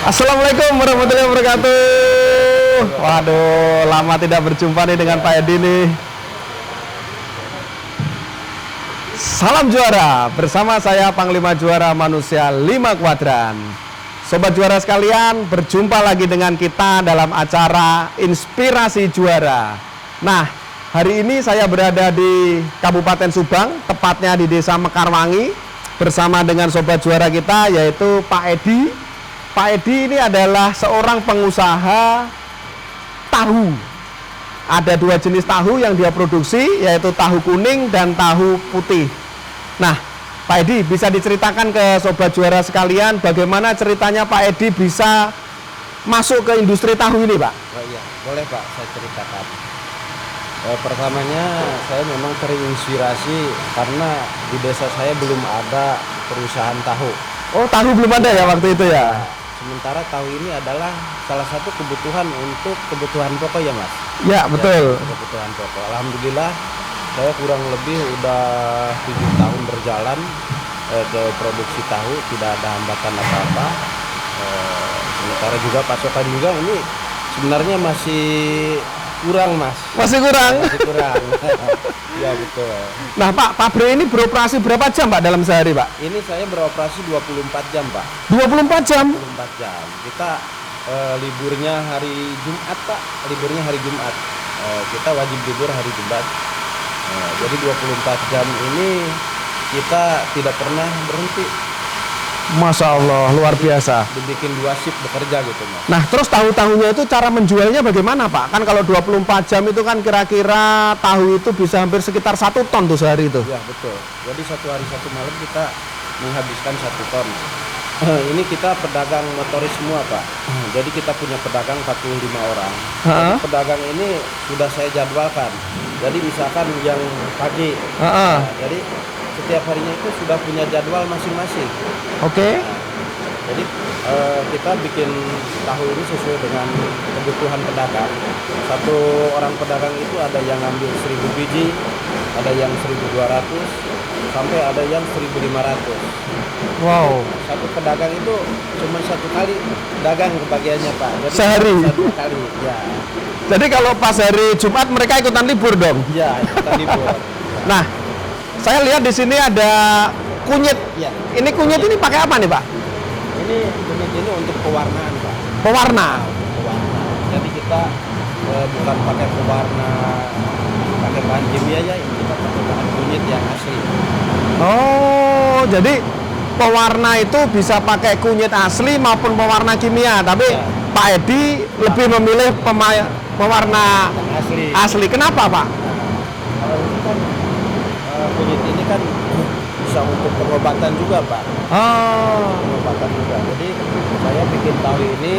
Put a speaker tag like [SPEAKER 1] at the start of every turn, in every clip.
[SPEAKER 1] Assalamualaikum warahmatullahi wabarakatuh. Waduh, lama tidak berjumpa nih dengan Pak Edi nih. Salam juara, bersama saya Panglima Juara Manusia 5 Kuadran. Sobat juara sekalian, berjumpa lagi dengan kita dalam acara Inspirasi Juara. Nah, hari ini saya berada di Kabupaten Subang, tepatnya di Desa Mekarwangi, bersama dengan sobat juara kita yaitu Pak Edi. Pak Edi ini adalah seorang pengusaha tahu. Ada 2 jenis tahu yang dia produksi, yaitu tahu kuning dan tahu putih. Nah, Pak Edi bisa diceritakan ke sobat juara sekalian bagaimana ceritanya Pak Edi bisa masuk ke industri tahu ini, Pak?
[SPEAKER 2] Oh iya, boleh Pak, saya ceritakan. Pertamanya saya memang terinspirasi karena di desa saya belum ada perusahaan tahu.
[SPEAKER 1] Oh, tahu belum ada ya waktu itu ya?
[SPEAKER 2] Sementara tahu ini adalah salah satu kebutuhan untuk kebutuhan pokok ya Mas.
[SPEAKER 1] Ya, betul.
[SPEAKER 2] Ya, kebutuhan pokok. Alhamdulillah saya kurang lebih udah 7 tahun berjalan ke produksi tahu, tidak ada hambatan apa-apa. Sementara juga pasokan juga ini sebenarnya masih kurang Mas.
[SPEAKER 1] Masih kurang?
[SPEAKER 2] Masih kurang. Ya betul.
[SPEAKER 1] Nah Pak, pabrik ini beroperasi berapa jam Pak dalam sehari Pak?
[SPEAKER 2] Ini saya beroperasi 24 jam Pak.
[SPEAKER 1] 24 jam?
[SPEAKER 2] 24 jam. Kita liburnya hari Jumat Pak. Liburnya hari Jumat. Kita wajib libur hari Jumat. Jadi 24 jam ini kita tidak pernah berhenti.
[SPEAKER 1] Masya Allah, luar biasa.
[SPEAKER 2] Dibikin 2 shift bekerja gitu Mas.
[SPEAKER 1] Nah terus tahu-tahunya itu cara menjualnya bagaimana Pak? Kan kalau 24 jam itu kan kira-kira tahu itu bisa hampir sekitar 1 ton tuh sehari itu.
[SPEAKER 2] Ya betul. Jadi 1 hari 1 malam kita menghabiskan 1 ton. Ini kita pedagang motoris semua Pak. Jadi kita punya pedagang 45 orang. Jadi pedagang ini sudah saya jadwalkan. Jadi misalkan yang pagi. Nah, jadi setiap harinya itu sudah punya jadwal masing-masing.
[SPEAKER 1] Oke.
[SPEAKER 2] Jadi kita bikin tahu ini sesuai dengan kebutuhan pedagang. Satu orang pedagang itu ada yang ngambil 1000 biji, ada yang 1200, sampai ada yang 1500.
[SPEAKER 1] Wow.
[SPEAKER 2] Satu pedagang itu cuma 1 kali dagang kebagiannya Pak. Jadi
[SPEAKER 1] sehari?
[SPEAKER 2] 1 kali, ya.
[SPEAKER 1] Jadi kalau pas hari Jumat mereka ikutan libur dong?
[SPEAKER 2] Ya, ikutan libur.
[SPEAKER 1] Nah, saya lihat di sini ada kunyit.
[SPEAKER 2] Ya.
[SPEAKER 1] Ini kunyit ini pakai apa nih Pak?
[SPEAKER 2] Ini kunyit ini untuk pewarnaan Pak.
[SPEAKER 1] Pewarna.
[SPEAKER 2] Pewarna. Jadi kita bukan pakai pewarna pakai bahan kimia ya, ini kita pakai bahan kunyit yang asli.
[SPEAKER 1] Oh, jadi pewarna itu bisa pakai kunyit asli maupun pewarna kimia, tapi ya. Pak Edi lebih memilih pewarna asli. Kenapa Pak?
[SPEAKER 2] Kalau ini kan kunyit ini kan bisa untuk pengobatan juga Pak.
[SPEAKER 1] Oh.
[SPEAKER 2] Pengobatan juga. Jadi saya bikin tahu ini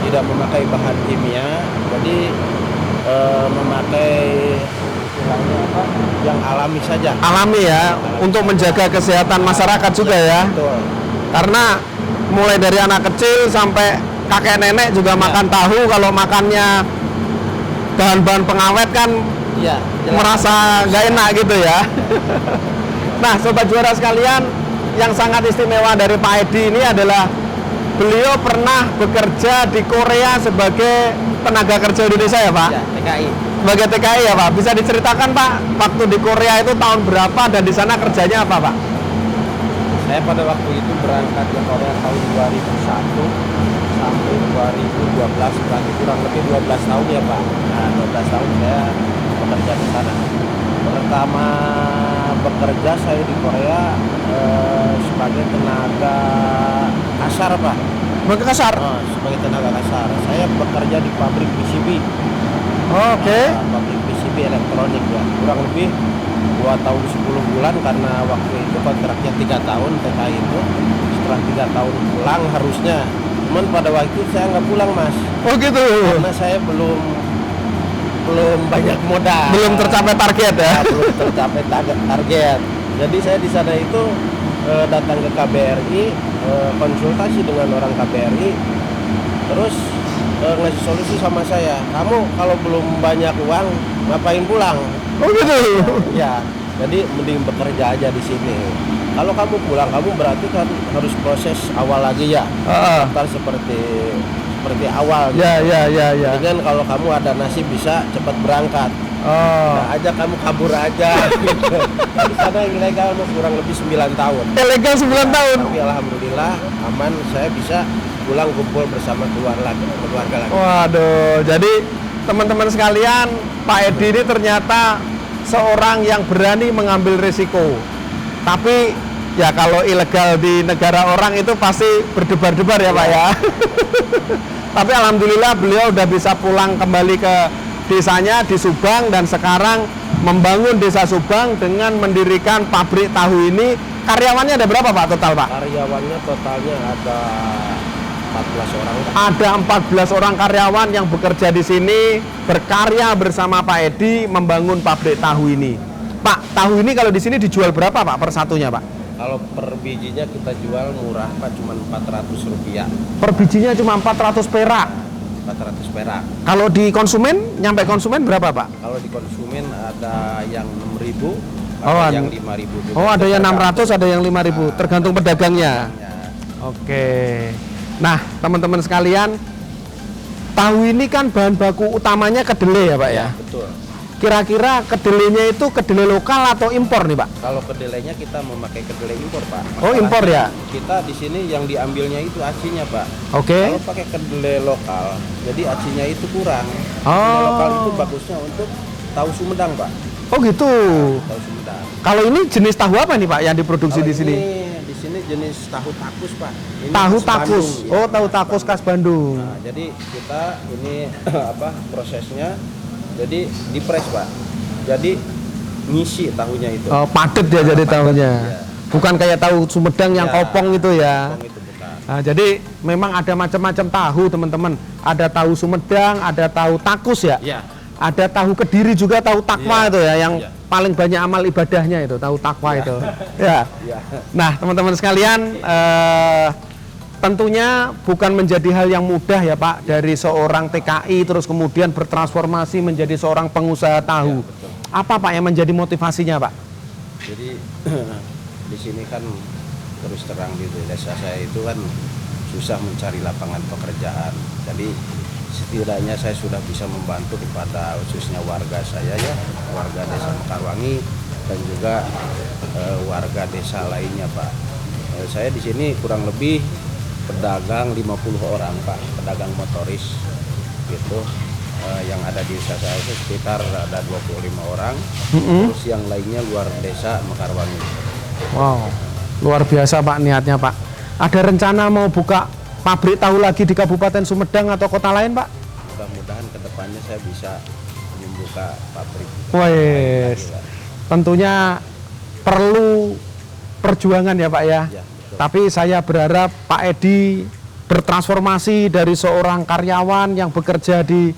[SPEAKER 2] tidak memakai bahan kimia, jadi memakai istilahnya apa? Yang alami saja.
[SPEAKER 1] Alami ya, untuk menjaga kesehatan masyarakat juga ya.
[SPEAKER 2] Betul.
[SPEAKER 1] Karena mulai dari anak kecil sampai kakek nenek juga makan tahu. Kalau makannya bahan-bahan pengawet kan
[SPEAKER 2] ya,
[SPEAKER 1] merasa nggak enak gitu ya. Nah sobat juara sekalian, yang sangat istimewa dari Pak Edi ini adalah beliau pernah bekerja di Korea sebagai tenaga kerja Indonesia ya Pak?
[SPEAKER 2] Ya, TKI.
[SPEAKER 1] Sebagai TKI ya Pak, bisa diceritakan Pak, waktu di Korea itu tahun berapa dan di sana kerjanya apa Pak?
[SPEAKER 2] Saya pada waktu itu berangkat ke Korea tahun 2001 sampai 2012, berarti kurang lebih 12 tahun ya Pak. Nah 12 tahun saya bekerja di sana. Pertama bekerja saya di Korea sebagai tenaga kasar Pak.
[SPEAKER 1] Tenaga kasar?
[SPEAKER 2] Sebagai tenaga kasar. Saya bekerja di pabrik PCB.
[SPEAKER 1] Oke.
[SPEAKER 2] Pabrik PCB elektronik ya. Kurang lebih 2 tahun 10 bulan karena waktu itu kontraknya 3 tahun TKI itu. Setelah 3 tahun pulang harusnya. Cuman pada waktu itu saya nggak pulang Mas.
[SPEAKER 1] Oh gitu.
[SPEAKER 2] Karena saya belum banyak modal.
[SPEAKER 1] Belum tercapai target ya?
[SPEAKER 2] Belum tercapai target. Jadi saya di sana itu datang ke KBRI, konsultasi dengan orang KBRI, terus ngasih solusi sama saya. Kamu kalau belum banyak uang, ngapain pulang?
[SPEAKER 1] Oh gitu?
[SPEAKER 2] Ya, Jadi mending bekerja aja di sini. Kalau kamu pulang, kamu berarti kan harus proses awal lagi ya. Ntar seperti awal. Gitu.
[SPEAKER 1] Ya.
[SPEAKER 2] Jadi kan kalau kamu ada nasib bisa cepat berangkat. Nah, aja kamu kabur aja. Gitu. Di sana yang ilegal kurang lebih 9 tahun.
[SPEAKER 1] Ilegal 9 tahun.
[SPEAKER 2] Tapi alhamdulillah aman, saya bisa pulang kumpul bersama keluarga lagi.
[SPEAKER 1] Waduh, jadi teman-teman sekalian, Pak Edi ini ternyata seorang yang berani mengambil risiko. Tapi ya kalau ilegal di negara orang itu pasti berdebar-debar ya Pak ya. Tapi alhamdulillah beliau udah bisa pulang kembali ke desanya di Subang dan sekarang membangun desa Subang dengan mendirikan pabrik tahu ini. Karyawannya ada berapa Pak total Pak?
[SPEAKER 2] Karyawannya totalnya ada 14 orang.
[SPEAKER 1] Ada 14 orang karyawan yang bekerja di sini, berkarya bersama Pak Edi membangun pabrik tahu ini. Pak, tahu ini kalau di sini dijual berapa Pak per satunya Pak?
[SPEAKER 2] Kalau per bijinya kita jual murah Pak, cuma 400 rupiah.
[SPEAKER 1] Per bijinya cuma 400 perak.
[SPEAKER 2] 400 perak.
[SPEAKER 1] Kalau di konsumen, nyampe konsumen berapa Pak?
[SPEAKER 2] Kalau di konsumen ada yang 6.000,
[SPEAKER 1] Oh,
[SPEAKER 2] ada yang 5.000 juga.
[SPEAKER 1] Oh, ada yang 600, ada yang 5.000, tergantung pedagangnya. Oke. Nah, teman-teman sekalian, tahu ini kan bahan baku utamanya kedelai ya Pak ya?
[SPEAKER 2] Betul.
[SPEAKER 1] Kira-kira kedelainya itu kedelai lokal atau impor nih Pak?
[SPEAKER 2] Kalau kedelainya kita memakai kedelai impor Pak.
[SPEAKER 1] Oh, impor ya?
[SPEAKER 2] Kita di sini yang diambilnya itu acinya Pak.
[SPEAKER 1] Oke.
[SPEAKER 2] Kalau pakai kedelai lokal, jadi acinya itu kurang.
[SPEAKER 1] Oh.
[SPEAKER 2] Kedelai lokal itu bagusnya untuk tahu Sumedang Pak.
[SPEAKER 1] Oh gitu.
[SPEAKER 2] Tahu Sumedang.
[SPEAKER 1] Kalau ini jenis tahu apa nih Pak yang diproduksi
[SPEAKER 2] Kalau
[SPEAKER 1] di sini?
[SPEAKER 2] Di sini jenis tahu takus Pak. Ini
[SPEAKER 1] Tahu
[SPEAKER 2] khas
[SPEAKER 1] takus.
[SPEAKER 2] Bandung, ya.
[SPEAKER 1] Oh, tahu takus khas Bandung.
[SPEAKER 2] Nah, jadi kita ini prosesnya, jadi dipres Pak. Jadi ngisi tahunya itu.
[SPEAKER 1] Oh, padet ya jadi tahunya.
[SPEAKER 2] Ya.
[SPEAKER 1] Bukan kayak tahu Sumedang yang
[SPEAKER 2] Ya,
[SPEAKER 1] kopong itu ya.
[SPEAKER 2] kopong itu bukan.
[SPEAKER 1] Nah, jadi memang ada macam-macam tahu teman-teman. Ada tahu Sumedang, ada tahu takus ya.
[SPEAKER 2] Ya.
[SPEAKER 1] Ada tahu Kediri juga, tahu takwa
[SPEAKER 2] Iya.
[SPEAKER 1] itu ya, yang
[SPEAKER 2] Iya.
[SPEAKER 1] paling banyak amal ibadahnya itu, tahu takwa itu. Ya.
[SPEAKER 2] Ya.
[SPEAKER 1] Nah, teman-teman sekalian, tentunya bukan menjadi hal yang mudah ya Pak, dari seorang TKI terus kemudian bertransformasi menjadi seorang pengusaha tahu. Apa Pak yang menjadi motivasinya Pak?
[SPEAKER 2] Jadi di sini kan terus terang di desa saya itu kan susah mencari lapangan pekerjaan. Jadi setidaknya saya sudah bisa membantu kepada khususnya warga saya ya, warga desa Mekarwangi dan juga warga desa lainnya Pak. Saya di sini kurang lebih pedagang 50 orang Pak, pedagang motoris gitu. Yang ada di desa saya itu sekitar ada 25 orang. Terus yang lainnya luar desa Mekarwangi.
[SPEAKER 1] Wow, luar biasa Pak niatnya Pak. Ada rencana mau buka pabrik tahu lagi di Kabupaten Sumedang atau kota lain Pak?
[SPEAKER 2] Mudah-mudahan kedepannya saya bisa membuka pabrik.
[SPEAKER 1] Wes, tentunya perlu perjuangan ya Pak ya.
[SPEAKER 2] Ya, betul.
[SPEAKER 1] Tapi saya berharap Pak Edi bertransformasi dari seorang karyawan yang bekerja di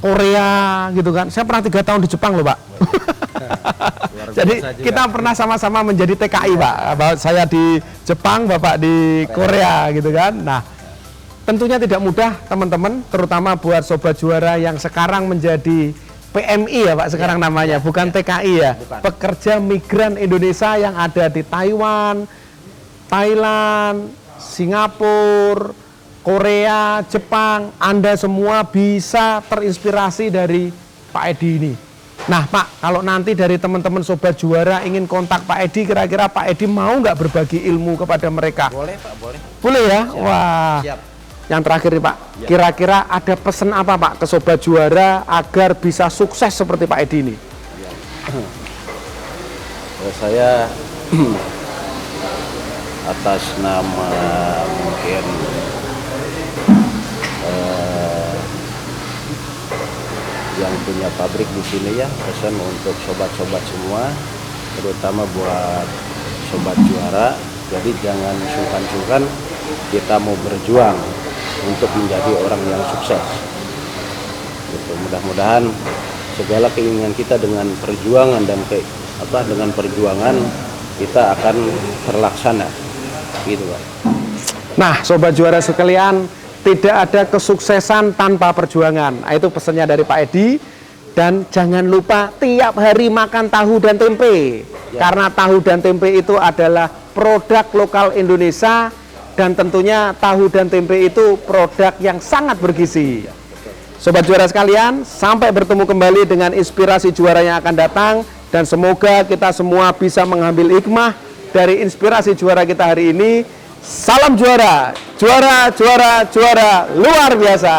[SPEAKER 1] Korea gitu kan. Saya pernah 3 tahun di Jepang loh Pak.
[SPEAKER 2] Luar
[SPEAKER 1] Jadi
[SPEAKER 2] biasa juga.
[SPEAKER 1] kita pernah sama-sama menjadi TKI Pak. Saya di Jepang, Bapak di Korea gitu kan. Nah, tentunya tidak mudah teman-teman, terutama buat Sobat Juara yang sekarang menjadi PMI ya Pak sekarang namanya, bukan TKI ya.
[SPEAKER 2] Bukan.
[SPEAKER 1] Pekerja migran Indonesia yang ada di Taiwan, Thailand, Singapura, Korea, Jepang, Anda semua bisa terinspirasi dari Pak Edi ini. Nah Pak, kalau nanti dari teman-teman Sobat Juara ingin kontak Pak Edi, kira-kira Pak Edi mau nggak berbagi ilmu kepada mereka?
[SPEAKER 2] Boleh Pak, boleh.
[SPEAKER 1] Boleh ya?
[SPEAKER 2] Siap.
[SPEAKER 1] Wah.
[SPEAKER 2] Siap.
[SPEAKER 1] Yang terakhir nih Pak,
[SPEAKER 2] Ya.
[SPEAKER 1] kira-kira ada pesan apa Pak ke Sobat Juara agar bisa sukses seperti Pak Edi ini?
[SPEAKER 2] Saya atas nama mungkin yang punya pabrik di sini ya, pesan untuk sobat-sobat semua, terutama buat Sobat Juara. Jadi jangan sungkan-sungkan kita mau berjuang untuk menjadi orang yang sukses. Gitu. Mudah-mudahan segala keinginan kita dengan perjuangan dan dengan perjuangan kita akan terlaksana. Gitu Pak.
[SPEAKER 1] Nah, Sobat Juara sekalian, tidak ada kesuksesan tanpa perjuangan. Nah, itu pesannya dari Pak Edi. Dan jangan lupa tiap hari makan tahu dan tempe. Karena tahu dan tempe itu adalah produk lokal Indonesia. Dan tentunya tahu dan tempe itu produk yang sangat bergizi. Sobat juara sekalian, sampai bertemu kembali dengan inspirasi juara yang akan datang. Dan semoga kita semua bisa mengambil hikmah dari inspirasi juara kita hari ini. Salam juara, juara, juara, juara luar biasa.